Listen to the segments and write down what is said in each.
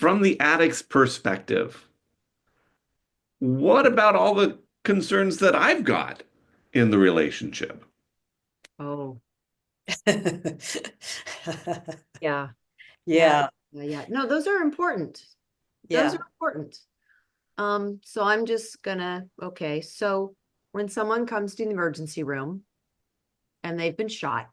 from the addict's perspective, what about all the concerns that I've got in the relationship? Oh, Yeah. yeah. Yeah. Yeah. Yeah. Yeah. No, those are important. Those Yeah. are important. So I'm just gonna, okay. So when someone comes to the emergency room and they've been shot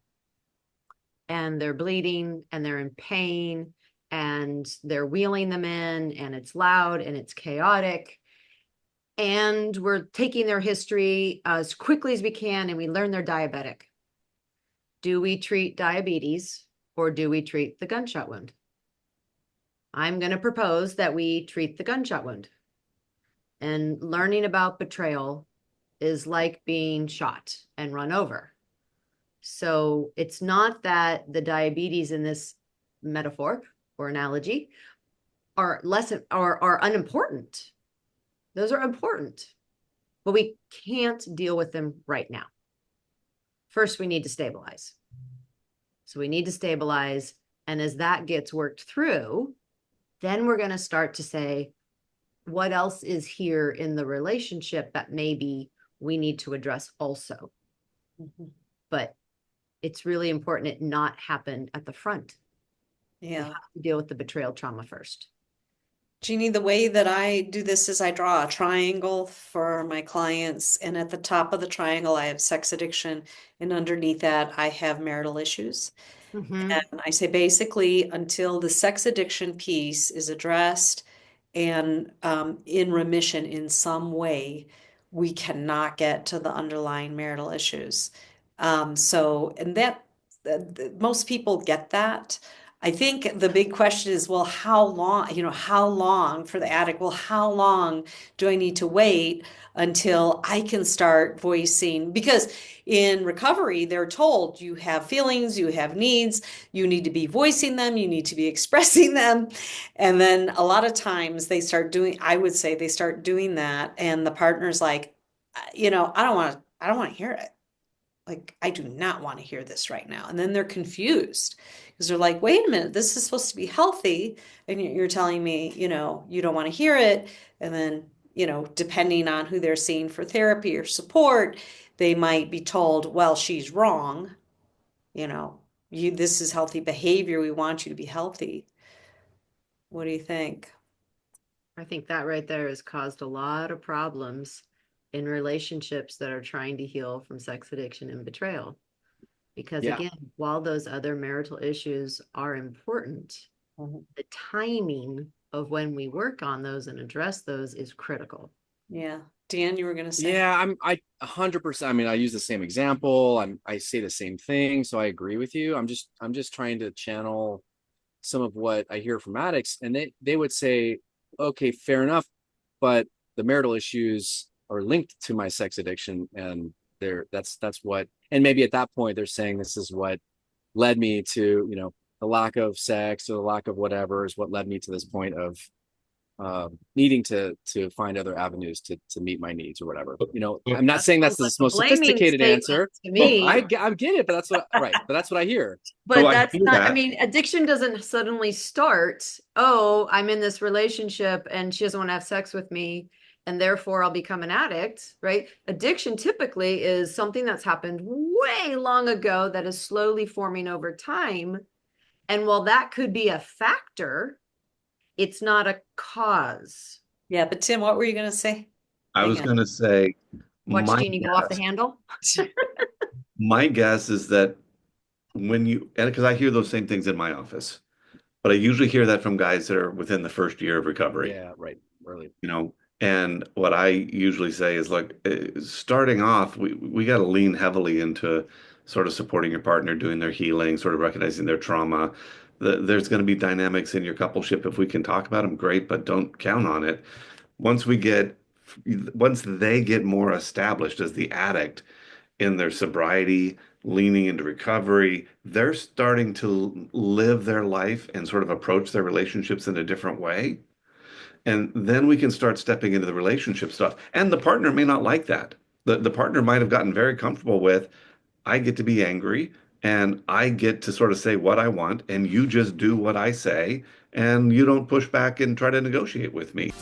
and they're bleeding and they're in pain and they're wheeling them in and it's loud and it's chaotic and we're taking their history as quickly as we can and we learn they're diabetic. Do we treat diabetes or do we treat the gunshot wound? I'm going to propose that we treat the gunshot wound. And learning about betrayal is like being shot and run over. So it's not that the diabetes in this metaphor or analogy are less or are unimportant. Those are important, but we can't deal with them right now. First, we need to stabilize. So we need to stabilize. And as that gets worked through, then we're going to start to say, what else is here in the relationship that maybe we need to address also? Mhm. But it's really important it not happen at the front. We Yeah. have to deal with the betrayal trauma first. Jeannie, the way that I do this is I draw a triangle for my clients, and at the top of the triangle, I have sex addiction, and underneath that, I have marital issues. Mm-hmm. And I say basically, until the sex addiction piece is addressed and in remission in some way, we cannot get to the underlying marital issues. And that most people get that. I think the big question is, well, how long, how long for the addict? Well, how long do I need to wait until I can start voicing? Because in recovery, they're told you have feelings, you have needs, you need to be voicing them, you need to be expressing them. And then a lot of times I would say they start doing that, and the partner's like, I don't want to hear it. Like, I do not want to hear this right now. And then they're confused because they're like, wait a minute, this is supposed to be healthy. And you're telling me, you don't want to hear it. And then, depending on who they're seeing for therapy or support, they might be told, well, she's wrong. You know, this is healthy behavior. We want you to be healthy. What do you think? I think that right there has caused a lot of problems in relationships that are trying to heal from sex addiction and betrayal. Because Yeah. again, while those other marital issues are important, Mhm. the timing of when we work on those and address those is critical. Yeah. Dan, you were going to say? Yeah, I 100%. I mean, I use the same example. I say the same thing, so I agree with you. I'm just trying to channel some of what I hear from addicts, and they would say, okay, fair enough, but the marital issues are linked to my sex addiction, and that's what, and maybe at that point they're saying this is what led me to, the lack of sex or the lack of whatever is what led me to this point of needing to find other avenues to meet my needs or whatever. I'm not That saying that's the sounds like a most blaming sophisticated statement answer. to Well, me. I get it, but that's what right, but that's what I hear. So But I that's hear not, I that. mean, addiction doesn't suddenly start, oh, I'm in this relationship and she doesn't want to have sex with me, and therefore I'll become an addict, right? Addiction typically is something that's happened way long ago that is slowly forming over time. And while that could be a factor, it's not a cause. Yeah, but Tim, what were you going to say? I Hang was on. going to say, Watch my Jeannie go off the guess, handle. my guess is that and because I hear those same things in my office, but I usually hear that from guys that are within the first year of recovery. Yeah, right. Really. you know. And what I usually say is, look, starting off, we got to lean heavily into sort of supporting your partner, doing their healing, sort of recognizing their trauma. There's going to be dynamics in your coupleship. If we can talk about them, great, but don't count on it. Once we get, once they get more established as the addict in their sobriety, leaning into recovery, they're starting to live their life and sort of approach their relationships in a different way. And then we can start stepping into the relationship stuff. And the partner may not like that. The partner might have gotten very comfortable with, I get to be angry and I get to sort of say what I want, and you just do what I say, and you don't push back and try to negotiate with me.